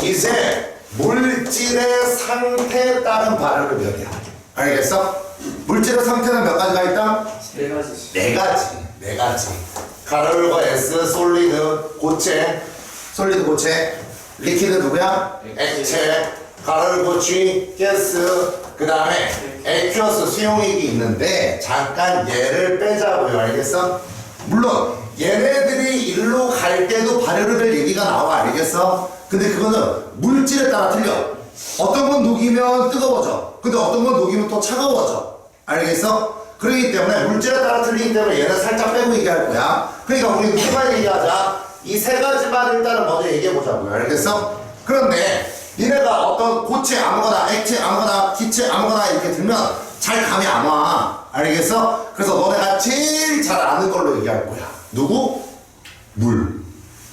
이제 물질의 상태에 따른 발열별이야. 알겠어? 물질의 상태는 몇 가지가 있다? 네 가지. 네 가지. 가열과 S, 솔리드, 고체, 솔리드 고체, 리퀴드 누구야? 액체, 가열고 G, 가스, 그 다음에 액큐어스 수용액이 있는데 잠깐 얘를 빼자고요. 알겠어? 물론 얘네들이 일로 갈 때도 발열별 얘기가 나와. 알겠어? 근데 그거는 물질에 따라 틀려. 어떤 건 녹이면 뜨거워져. 근데 어떤 건 녹이면 또 차가워져. 알겠어? 그렇기 때문에 물질에 따라 틀리기 때문에 얘는 살짝 빼고 얘기할 거야. 그러니까 우리 누가 얘기하자. 이 세 가지만 일단은 먼저 얘기해보자고요. 알겠어? 그런데 니네가 어떤 고체 아무거나, 액체 아무거나, 기체 아무거나 이렇게 들면 잘 감이 안 와. 알겠어? 그래서 너네가 제일 잘 아는 걸로 얘기할 거야. 누구? 물.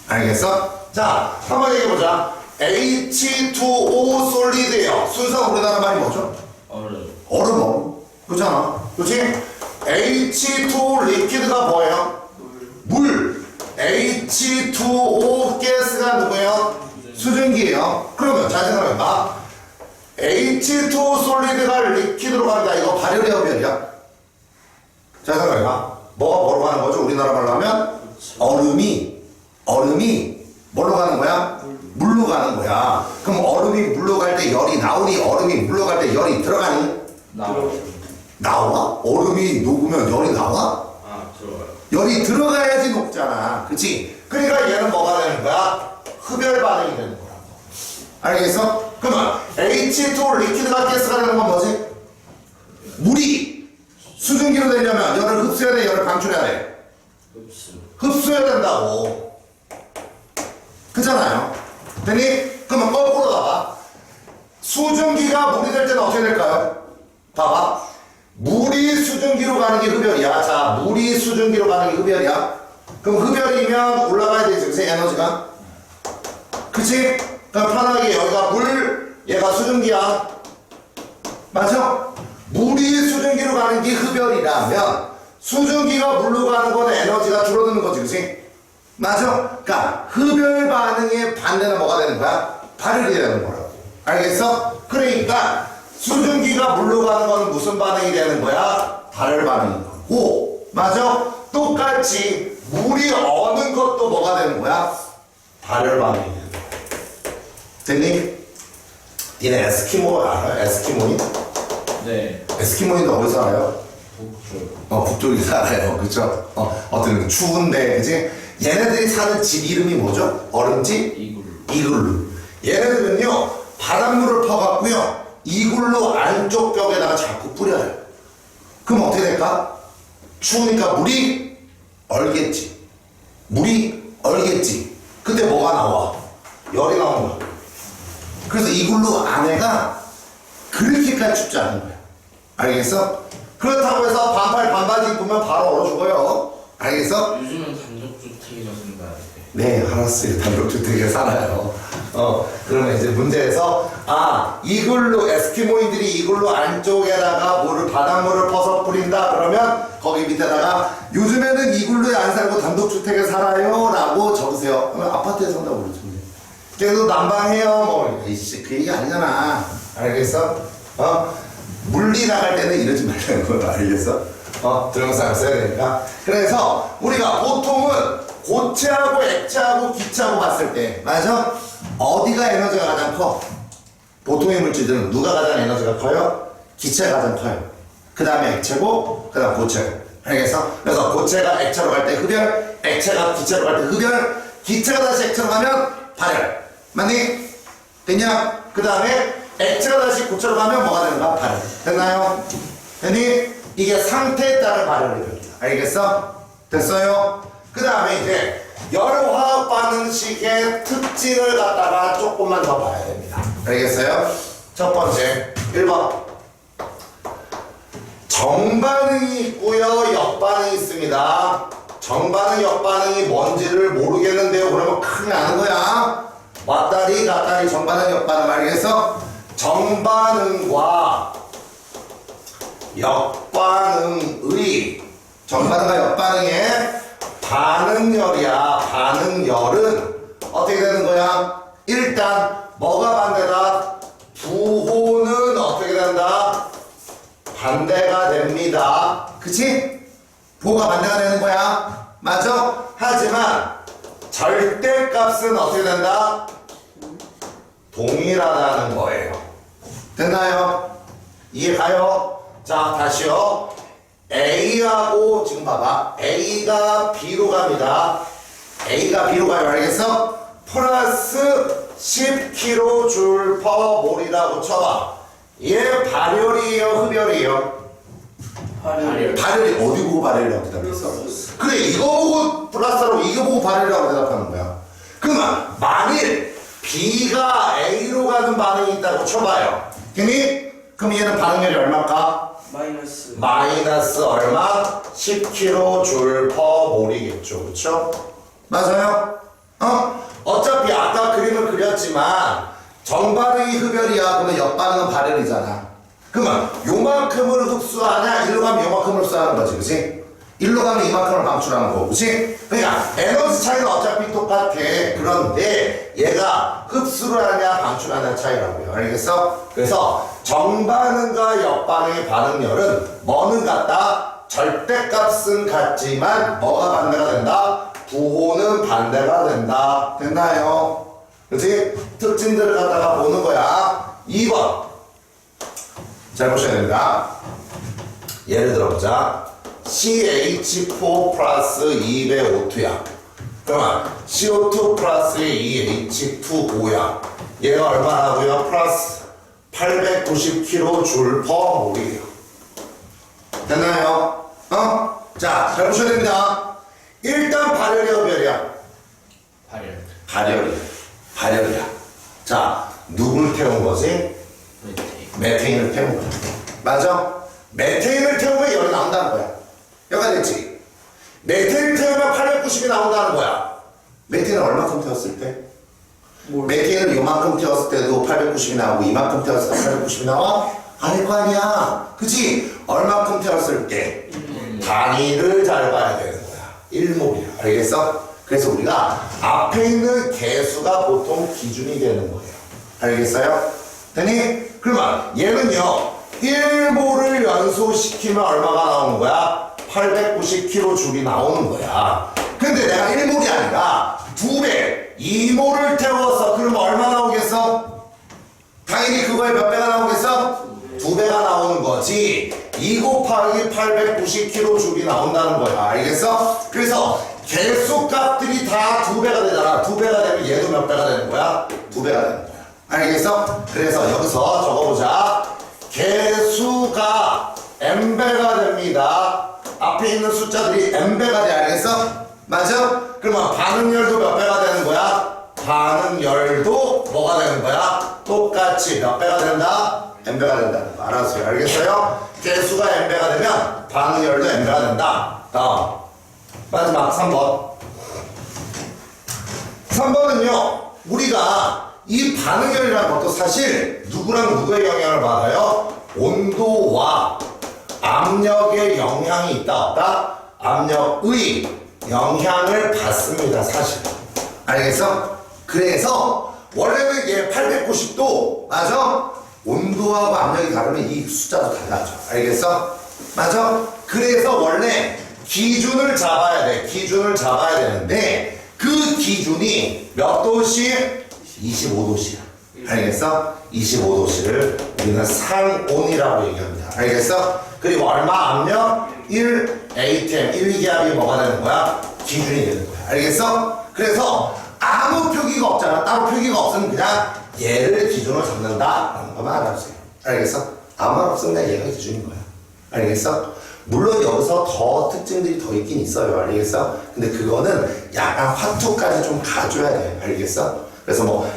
알겠어? 자, 한번 얘기해보자. H2O 솔리드예요. 순서 우리나라 말이 뭐죠? 얼음. 그렇잖아. 그렇지? H2O 리퀴드가 뭐예요? 물. H2O 가스가 누구예요? 수증기예요. 그러면 잘 생각해봐. H2O 솔리드가 리퀴드로 간다. 이거 발열이야, 별이야? 잘 생각해봐. 뭐가 뭐로 가는 거죠? 우리나라 말로 하면 얼음이 뭘로 가는 거야? 물로 가는 거야. 그럼 얼음이 물로 갈 때 열이 나오니 얼음이 물로 갈 때 열이 들어가니? 나와? 얼음이 녹으면 열이 나와? 들어가요. 열이 들어가야지 녹잖아. 그치? 그러니까 얘는 뭐가 되는 거야? 흡열 반응이 되는 거라고. 알겠어? 그러면 H2O 리퀴드가 가스가 되는 건 뭐지? 물이 수증기로 되려면 열을 흡수해야 돼? 열을 방출해야 돼? 흡수해야 된다고. 그잖아요. 되니? 그러면 거꾸로 가봐. 수증기가 물이 될 때는 어떻게 될까요? 봐봐. 물이 수증기로 가는 게 흡열이야. 자, 물이 수증기로 가는 게 흡열이야. 그럼 흡열이면 올라가야 되지, 그치? 에너지가. 그치? 그럼 편하게 여기가 물, 얘가 수증기야. 맞아? 물이 수증기로 가는 게 흡열이라면 수증기가 물로 가는 건 에너지가 줄어드는 거지, 그치? 맞아? 그러니까 흡열 반응의 반대는 뭐가 되는 거야? 발열이 되는 거라고. 알겠어? 그러니까 수증기가 물로 가는 건 무슨 반응이 되는 거야? 발열 반응인 거고. 맞아? 똑같이 물이 어는 것도 뭐가 되는 거야? 발열 반응이 되는 거야. 됐니? 니네 에스키모 알아? 에스키모인? 네. 에스키모인은 어디서 알아요? 북쪽에서 살아요. 그쵸? 어떤 추운데, 그치? 얘네들이 사는 집 이름이 뭐죠? 얼음집? 이글루. 얘네들은요, 바닷물을 퍼갖고요, 이글루 안쪽 벽에다가 자꾸 뿌려요. 그럼 어떻게 될까? 추우니까 물이 얼겠지. 근데 뭐가 나와? 열이 나오는 거야. 그래서 이글루 안에가 그렇게까지 춥지 않은 거야. 알겠어? 그렇다고 해서 반팔 반바지 입으면 바로 얼어 죽어요. 알겠어? 요즘은 단독주택이라 생각하는데. 네, 알았어요. 단독주택에 살아요. 그러면 이제 문제에서, 이글루, 에스키모인들이 이글루 안쪽에다가 바닷물을 퍼서 뿌린다? 그러면 거기 밑에다가 요즘에는 이글루에 안 살고 단독주택에 살아요? 라고 적으세요. 그러면 아파트에 산다고 그러죠. 그래도 난방해요. 이씨, 그 얘기 아니잖아. 알겠어? 물리 나갈 때는 이러지 말라는 거 알겠어? 들어가서 써야 되니까. 그래서 우리가 보통은 고체하고 액체하고 기체하고 봤을 때, 맞아? 어디가 에너지가 가장 커? 보통의 물질들은 누가 가장 에너지가 커요? 기체가 가장 커요. 그 다음에 액체고, 그 다음 고체고. 알겠어? 그래서 고체가 액체로 갈 때 흡열, 액체가 기체로 갈 때 흡열, 기체가 다시 액체로 가면 발열. 맞니? 됐냐? 그 다음에 액체가 다시 고체로 가면 뭐가 되는가? 발열. 됐나요? 됐니? 이게 상태에 따른 발열이 됩니다. 알겠어? 됐어요? 그 다음에 이제 열화학 반응식의 특징을 갖다가 조금만 더 봐야 됩니다. 알겠어요? 첫 번째, 1번. 정반응이 있고요, 역반응이 있습니다. 정반응, 역반응이 뭔지를 모르겠는데요. 그러면 큰일 나는 거야. 왔다리 갔다리 정반응, 역반응. 알겠어? 정반응과 역반응의 반응열이야. 반응열은 어떻게 되는 거야? 일단 뭐가 반대다? 부호는 어떻게 된다? 반대가 됩니다. 그치? 부호가 반대가 되는 거야. 맞아? 하지만 절대값은 어떻게 된다? 동일하다는 거예요. 됐나요? 이해가요? 자, 다시요. A하고 지금 봐봐. A가 B로 갑니다. A가 B로 가요. 알겠어? 플러스 10kJ/몰이라고 쳐봐. 얘 발열이에요? 흡열이에요? 발열. 발열이 어디 보고 발열이라고 대답했어? 그래, 이거 보고 플러스라고 이거 보고 발열이라고 대답하는 거야. 그러면 만일 B가 A로 가는 반응이 있다고 쳐봐요. 그럼 얘는 반응률이 얼마일까? 마이너스 얼마? 10kJ/몰이겠죠. 그쵸? 맞아요? 어차피 아까 그림을 그렸지만 정반응이 흡열이야. 그러면 역반응은 발열이잖아. 그러면 요만큼을 흡수하냐? 일로 가면 요만큼을 흡수하는 거지. 그치? 일로 가면 이만큼을 방출하는 거고. 그치? 그러니까 에너지 차이는 어차피 똑같아. 그런데 얘가 흡수를 하냐 방출하냐 차이라고요. 알겠어? 그래서 정반응과 역반응의 반응열은 뭐는 같다? 절대값은 같지만 뭐가 반대가 된다? 부호는 반대가 된다. 됐나요? 그치? 특징들을 갖다가 보는 거야. 2번 잘 보셔야 됩니다. 예를 들어보자. CH4 플러스 2배 O2야. 그러면 CO2 플러스 2H2O야. 얘가 얼마나고요? 플러스 890kJ/몰이에요. 됐나요? 자, 잘 보셔야 됩니다. 일단 발열이야, 흡열이야? 발열. 발열이야. 자, 누굴 태운 거지? 메테인을 태운 거야. 맞아? 메테인을 태우면 열이 나온다는 거야. 여기가 됐지? 메테인을 태우면 890이 나온다는 거야. 메테인을 얼마큼 태웠을 때? 메테인을 요만큼 태웠을 때도 890이 나오고 이만큼 태웠을 때 890이 나와? 아닐 거 아니야. 그치? 얼마큼 태웠을 때? 단위를 잘 봐야 되는 거야. 1몰이야. 알겠어? 그래서 우리가 앞에 있는 개수가 보통 기준이 되는 거예요. 알겠어요? 되니? 그러면 얘는요 1몰을 연소시키면 얼마가 나오는 거야? 890kJ 나오는 거야. 근데 내가 1몰이 아니라 2배 2몰을 태웠어. 그러면 얼마 나오겠어? 당연히 그거에 몇 배가 나오겠어? 2배가 나오는 거지. 2 곱하기 890kJ 나온다는 거야. 알겠어? 그래서 개수값들이 다 2배가 되잖아. 2배가 되면 얘도 몇 배가 되는 거야? 2배가 되는 거야. 알겠어? 그래서 여기서 적어보자. 개수가 n배가 됩니다. 앞에 있는 숫자들이 n배가 돼. 알겠어? 맞아? 그러면 반응열도 몇 배가 되는 거야? 반응열도 뭐가 되는 거야? 똑같이 몇 배가 된다? n배가 된다는 거 알았어요? 알겠어요? 개수가 n배가 되면 반응열도 n배가 된다. 다음 마지막 3번. 3번은요 우리가 이 반응열이라는 것도 사실 누구랑 누구의 영향을 받아요? 온도와 압력의 영향이 있다 없다? 압력의 영향을 받습니다. 사실 알겠어? 그래서 원래는 얘 890도 맞아? 온도하고 압력이 다르면 이 숫자도 달라져. 알겠어? 맞아? 그래서 원래 기준을 잡아야 돼. 기준을 잡아야 되는데 그 기준이 몇 도씩? 25도씨야. 알겠어? 25도씨를 우리는 상온이라고 얘기합니다. 알겠어? 그리고 얼마 압력? 1 ATM 1기압이 뭐가 되는 거야? 기준이 되는 거야. 알겠어? 그래서 아무 표기가 없잖아. 따로 표기가 없으면 그냥 얘를 기준으로 잡는다라는 것만 알아주세요. 알겠어? 아무 말 없으면 그냥 얘가 기준인 거야. 알겠어? 물론 여기서 더 특징들이 더 있긴 있어요. 알겠어? 근데 그거는 약간 화투까지 좀 가줘야 돼. 알겠어? 그래서 뭐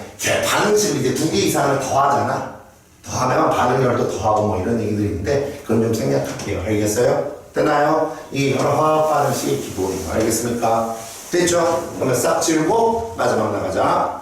반응식을 이제 2개 이상을 더하잖아. 더하면 반응열도 더하고 뭐 이런 얘기들이 있는데 그건 좀 생략할게요. 알겠어요? 되나요? 이거는 화학 반응식의 기본이에요. 알겠습니까? 됐죠? 그러면 싹 지우고 마지막 나가자.